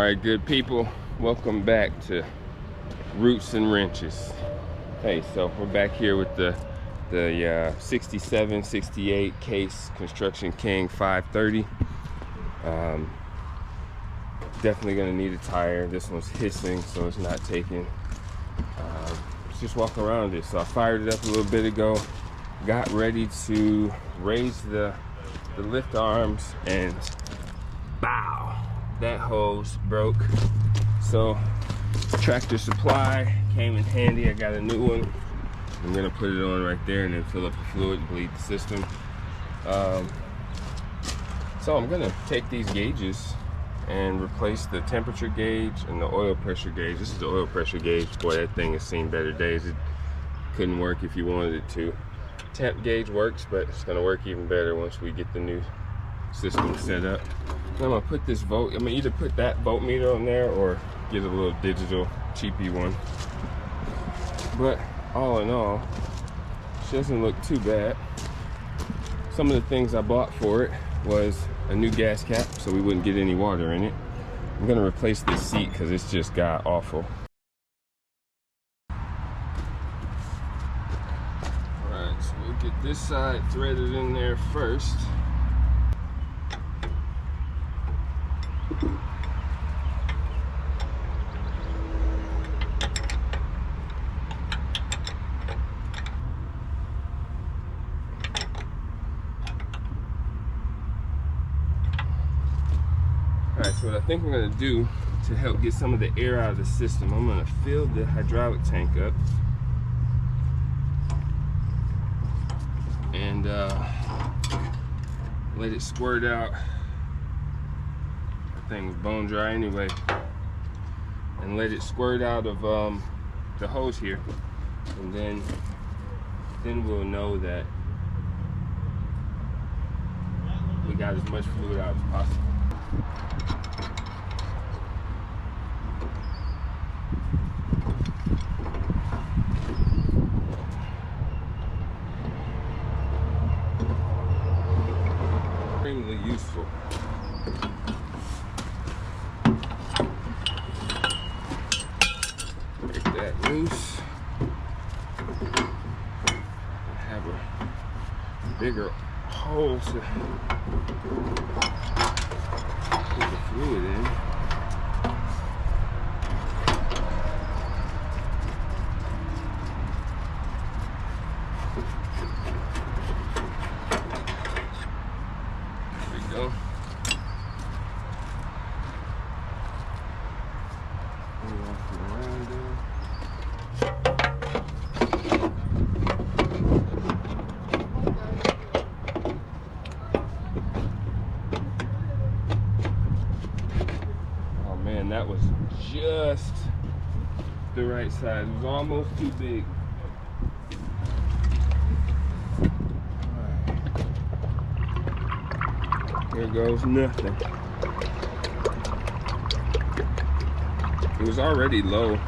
Alright, good people, welcome back to Roots and Wrenches. Hey, so we're back here with the 67, 68 Case Construction King 530. Definitely gonna need a tire. This one's hissing, so it's not taking. Let's just walk around it. So I fired it up a little bit ago, got ready to raise the lift arms, and bow, that hose broke. So Tractor Supply came in handy. I got a new one. I'm gonna put it on right there and then fill up the fluid and bleed the system. So I'm gonna take these gauges and replace the temperature gauge and the oil pressure gauge. This is the oil pressure gauge. Boy, that thing has seen better days. It couldn't work if you wanted it to. Temp gauge works, but it's gonna work even better once we get the new system set up. And I'm gonna put this volt, I'm gonna either put that voltmeter on there or get a little digital cheapy one. But all in all, it doesn't look too bad. Some of the things I bought for it was a new gas cap so we wouldn't get any water in it. I'm gonna replace this seat because it's just got awful. Alright, so we'll get this side threaded in there first. Alright, so what I think I'm going to do to help get some of the air out of the system, I'm going to fill the hydraulic tank up and let it squirt out. That thing was bone dry anyway. And let it squirt out of the hose here, and then we'll know that we got as much fluid out as possible. Extremely useful. Break that loose. Have a bigger hole to put the fluid in. Go. Oh man, that was just the right size. It was almost too big. Here goes nothing. It was already low.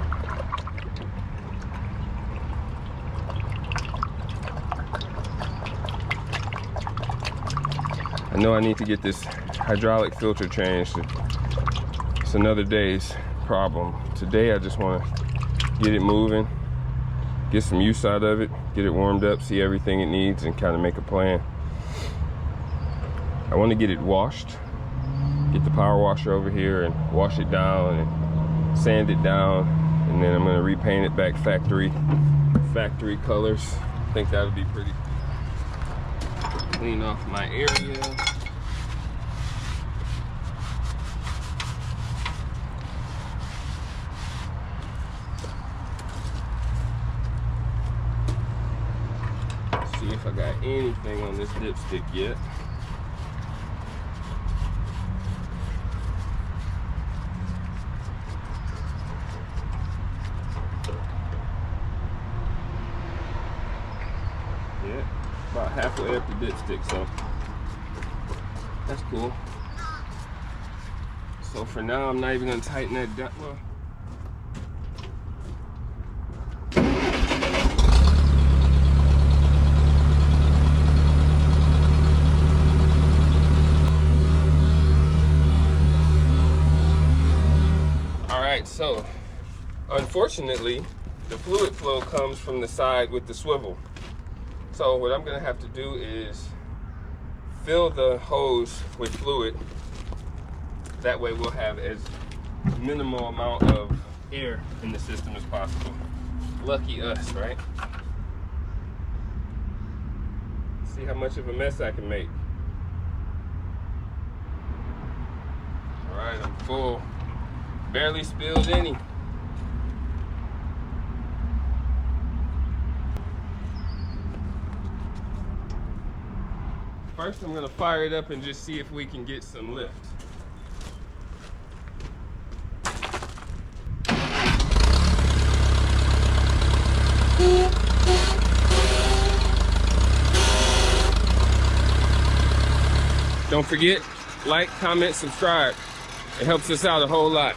I know I need to get this hydraulic filter changed. It's another day's problem. Today I just want to get it moving, get some use out of it, get it warmed up, see everything it needs, and kind of make a plan. I want to get it washed, get the power washer over here and wash it down and sand it down, and then I'm going to repaint it back factory colors. I think that'll be pretty clean off my area. Let's see if I got anything on this dipstick yet. About halfway up the dipstick, so that's cool. So for now, I'm not even gonna tighten that down. Well, So unfortunately, the fluid flow comes from the side with the swivel. So what I'm gonna have to do is fill the hose with fluid. That way we'll have as minimal amount of air in the system as possible. Lucky us, right? See how much of a mess I can make. All right, I'm full. Barely spilled any. First, I'm gonna fire it up and just see if we can get some lift. Don't forget, like, comment, subscribe. It helps us out a whole lot.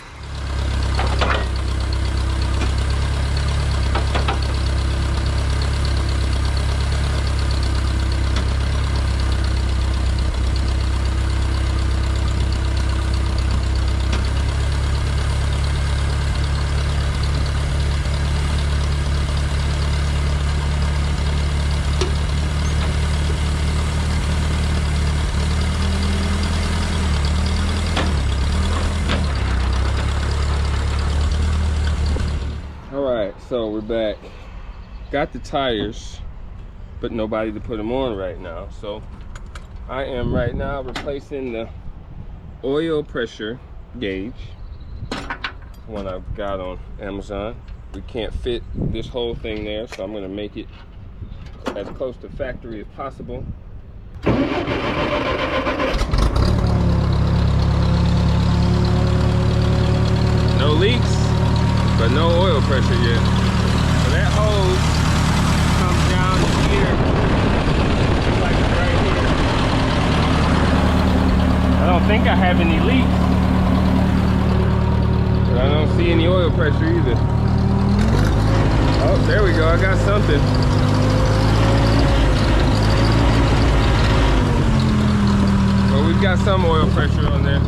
So we're back. Got the tires, but nobody to put them on right now. So I am right now replacing the oil pressure gauge, one I've got on Amazon. We can't fit this whole thing there, so I'm gonna make it as close to factory as possible. No leaks, but no oil pressure yet. So that hose comes down here, like right here. I don't think I have any leaks, but I don't see any oil pressure either. Oh, there we go, I got something. Well, we've got some oil pressure on there.